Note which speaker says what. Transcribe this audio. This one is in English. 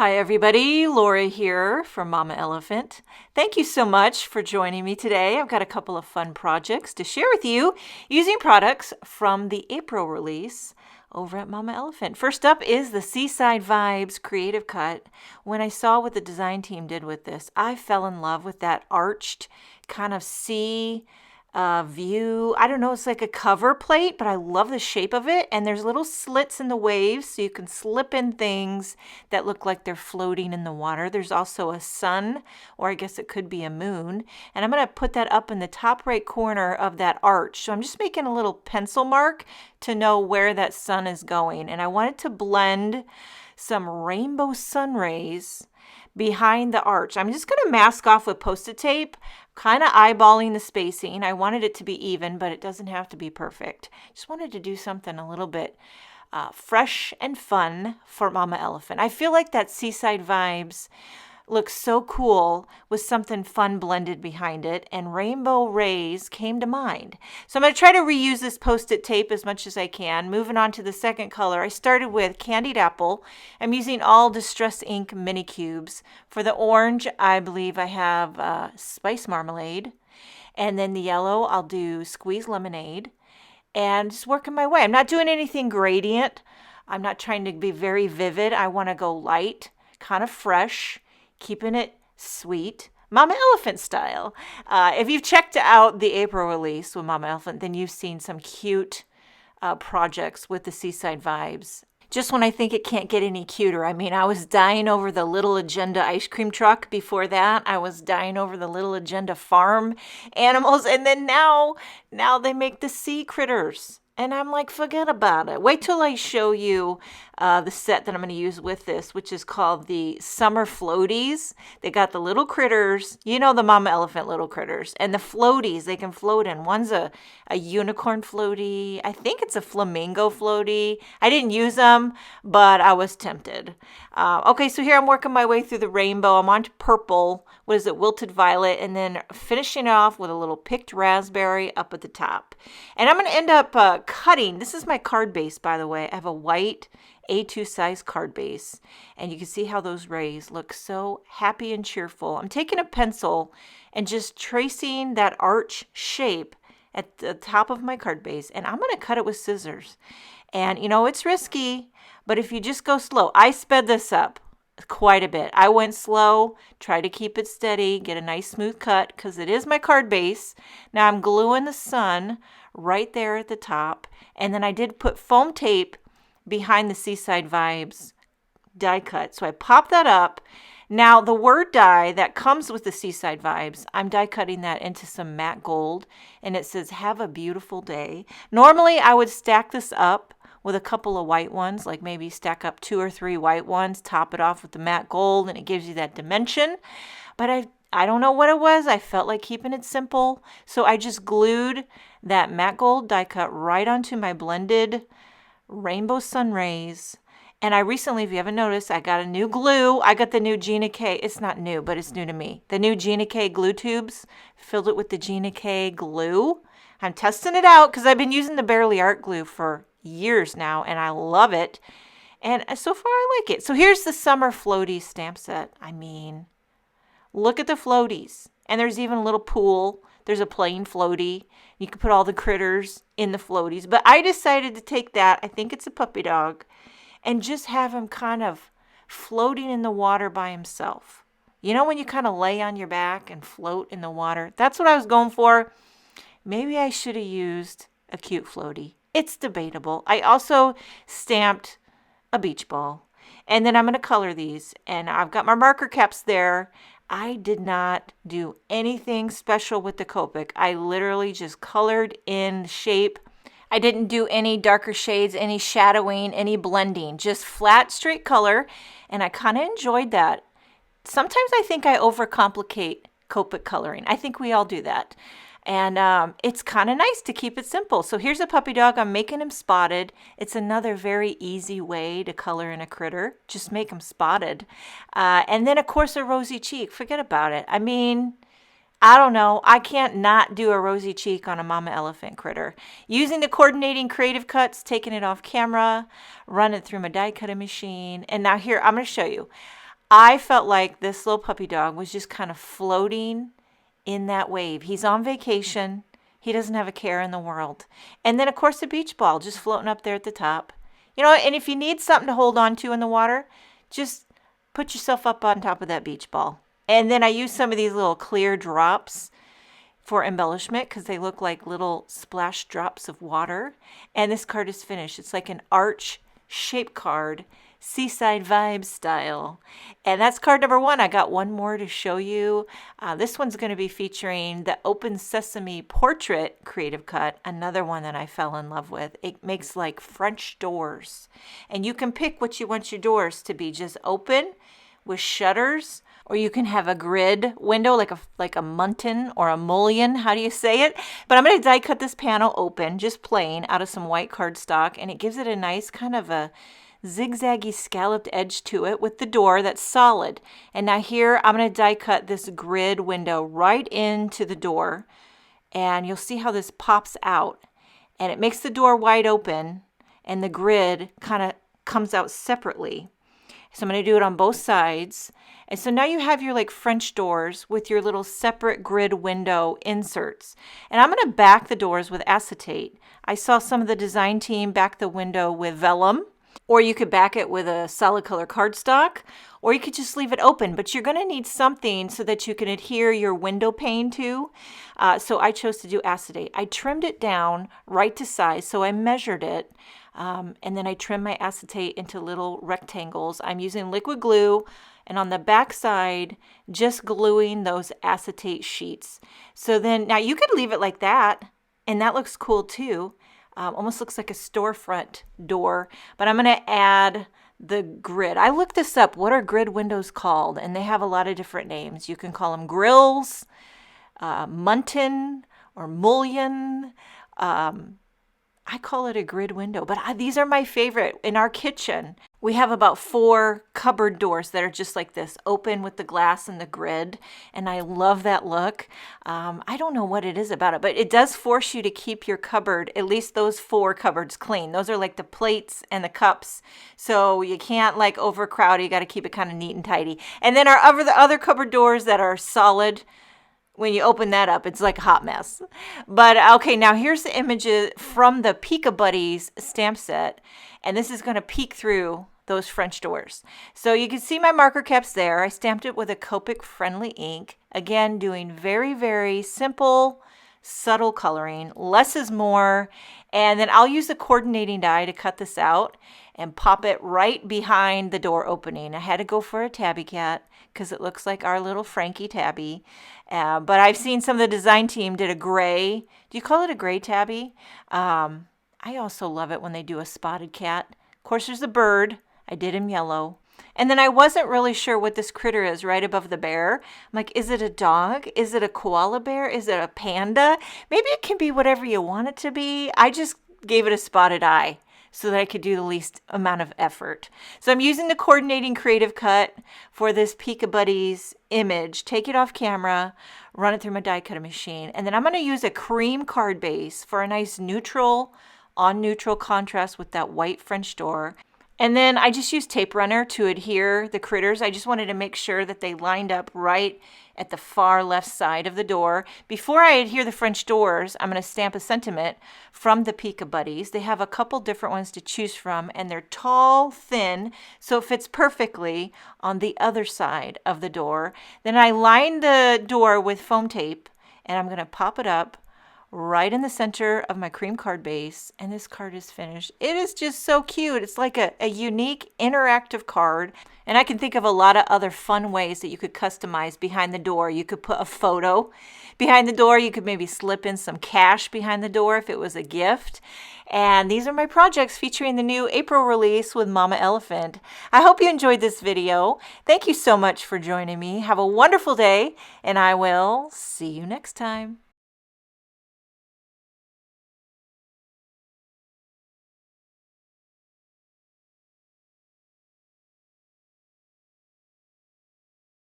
Speaker 1: Hi everybody, Laura here from Mama Elephant. Thank you so much for joining me today. I've got a couple of fun projects to share with you using products from the April release over at Mama Elephant. First up is the Seaside Vibes Creative Cut. When I saw what the design team did with this, I fell in love with that arched kind of sea view. I don't know, it's like a cover plate, but I love the shape of it. And there's little slits in the waves so you can slip in things that look like they're floating in the water. There's also a sun, or I guess it could be a moon. And I'm going to put that up in the top right corner of that arch. So I'm just making a little pencil mark to know where that sun is going. And I wanted to blend some rainbow sun rays behind the arch. I'm just going to mask off with Post-it tape, kind of eyeballing the spacing. I wanted it to be even, but it doesn't have to be perfect. Just wanted to do something a little bit fresh and fun for Mama Elephant. I feel like that Seaside Vibes looks so cool with something fun blended behind it, and rainbow rays came to mind. So I'm going to try to reuse this Post-it tape as much as I can. Moving on to the second color, I started with Candied Apple. I'm using all Distress Ink mini cubes. For the orange, I believe I have Spice Marmalade. And then the yellow, I'll do Squeeze Lemonade. And just working my way. I'm not doing anything gradient. I'm not trying to be very vivid. I want to go light, kind of fresh, keeping it sweet, Mama Elephant style. If you've checked out the April release with Mama Elephant, then you've seen some cute projects with the Seaside Vibes. Just when I think it can't get any cuter. I mean, I was dying over the Little Agenda ice cream truck. Before that, I was dying over the Little Agenda farm animals. And then now they make the sea critters. And I'm like, forget about it. Wait till I show you the set that I'm going to use with this, which is called the Summer Floaties. They got the little critters, you know, the Mama Elephant little critters, and the floaties they can float in. One's a unicorn floaty. I think it's a flamingo floaty. I didn't use them, but I was tempted. Okay, so here I'm working my way through the rainbow. I'm on to purple. What is it? Wilted violet. And then finishing off with a little picked raspberry up at the top. And I'm going to end up cutting. This is my card base, by the way. I have a white A2 size card base. And you can see how those rays look so happy and cheerful. I'm taking a pencil and just tracing that arch shape at the top of my card base. And I'm going to cut it with scissors. And, you know, it's risky, but if you just go slow, I sped this up quite a bit. I went slow, try to keep it steady, get a nice smooth cut because it is my card base. Now I'm gluing the sun right there at the top. And then I did put foam tape behind the Seaside Vibes die cut. So I popped that up. Now the word die that comes with the Seaside Vibes, I'm die cutting that into some matte gold. And it says, have a beautiful day. Normally I would stack this up with a couple of white ones, like maybe stack up 2 or 3 white ones, top it off with the matte gold, and it gives you that dimension. But I don't know what it was. I felt like keeping it simple. So I just glued that matte gold die cut right onto my blended rainbow sun rays. And I recently, if you haven't noticed, I got a new glue. I got the new Gina K. It's not new, but it's new to me. The new Gina K glue tubes. Filled it with the Gina K glue. I'm testing it out because I've been using the Barely Art glue for years now, and I love it. And so far, I like it. So here's the Summer Floaties stamp set. I mean, look at the floaties. And there's even a little pool. There's a plain floaty. You can put all the critters in the floaties. But I decided to take that, I think it's a puppy dog, and just have him kind of floating in the water by himself. You know when you kind of lay on your back and float in the water? That's what I was going for. Maybe I should have used a cute floaty. It's debatable. I also stamped a beach ball. And then I'm going to color these. And I've got my marker caps there. I did not do anything special with the Copic. I literally just colored in shape. I didn't do any darker shades, any shadowing, any blending. Just flat, straight color. And I kind of enjoyed that. Sometimes I think I overcomplicate Copic coloring. I think we all do that. And it's kind of nice to keep it simple. So here's a puppy dog. I'm making him spotted. It's another very easy way to color in a critter. Just make him spotted. And then, of course, a rosy cheek. Forget about it. I mean, I don't know. I can't not do a rosy cheek on a Mama Elephant critter. Using the coordinating creative cuts, taking it off camera, run it through my die cutting machine. And now here, I'm going to show you. I felt like this little puppy dog was just kind of floating in that wave. He's on vacation. He doesn't have a care in the world. And then, of course, the beach ball just floating up there at the top. You know, and if you need something to hold on to in the water, just put yourself up on top of that beach ball. And then I use some of these little clear drops for embellishment because they look like little splash drops of water. And this card is finished. It's like an arch shape card, Seaside Vibes style. And that's card number 1. I got one more to show you. This one's going to be featuring the Open Sesame Portrait Creative Cut, another one that I fell in love with. It makes like French doors. And you can pick what you want your doors to be, just open with shutters, or you can have a grid window like a muntin or a mullion. How do you say it? But I'm going to die cut this panel open, just plain, out of some white cardstock, and it gives it a nice kind of a zigzaggy scalloped edge to it with the door that's solid. And now here I'm going to die cut this grid window right into the door, and you'll see how this pops out, and it makes the door wide open, and the grid kind of comes out separately. So I'm going to do it on both sides. And so now you have your like French doors with your little separate grid window inserts. And I'm going to back the doors with acetate. I saw some of the design team back the window with vellum, or you could back it with a solid color cardstock, or you could just leave it open. But you're going to need something so that you can adhere your window pane to. So I chose to do acetate. I trimmed it down right to size, so I measured it. And then I trim my acetate into little rectangles. I'm using liquid glue, and on the back side, just gluing those acetate sheets. So then, now you could leave it like that, and that looks cool too. Almost looks like a storefront door, but I'm going to add the grid. I looked this up. What are grid windows called? And they have a lot of different names. You can call them grills, muntin, or mullion. I call it a grid window, but these are my favorite. In our kitchen, we have about 4 cupboard doors that are just like this, open with the glass and the grid, and I love that look. I don't know what it is about it, but it does force you to keep your cupboard, at least those 4 cupboards, clean. Those are like the plates and the cups, so you can't like overcrowd it. You got to keep it kind of neat and tidy. And then the other cupboard doors that are solid, when you open that up, it's like a hot mess. But okay, now here's the images from the Peekabuddies stamp set, and this is going to peek through those French doors. So you can see my marker caps there. I stamped it with a Copic friendly ink. Again, doing very, very simple, subtle coloring. Less is more. And then I'll use a coordinating die to cut this out and pop it right behind the door opening. I had to go for a tabby cat because it looks like our little Frankie tabby. But I've seen some of the design team did a gray. Do you call it a gray tabby? I also love it when they do a spotted cat. Of course, there's a bird. I did him yellow. And then I wasn't really sure what this critter is right above the bear. I'm like, is it a dog? Is it a koala bear? Is it a panda? Maybe it can be whatever you want it to be. I just gave it a spotted eye so that I could do the least amount of effort. So I'm using the coordinating creative cut for this Peekabuddies image. Take it off camera, run it through my die cutter machine, and then I'm going to use a cream card base for a nice neutral, on neutral contrast with that white French door. And then I just used tape runner to adhere the critters. I just wanted to make sure that they lined up right at the far left side of the door. Before I adhere the French doors, I'm going to stamp a sentiment from the Peekabuddies. They have a couple different ones to choose from, and they're tall, thin, so it fits perfectly on the other side of the door. Then I line the door with foam tape, and I'm going to pop it up right in the center of my cream card base, and this card is finished. It is just so cute. It's like a unique interactive card, and I can think of a lot of other fun ways that you could customize behind the door. You could put a photo behind the door. You could maybe slip in some cash behind the door if it was a gift. And these are my projects featuring the new April release with Mama Elephant. I hope you enjoyed this video. Thank you so much for joining me. Have a wonderful day, and I will see you next time.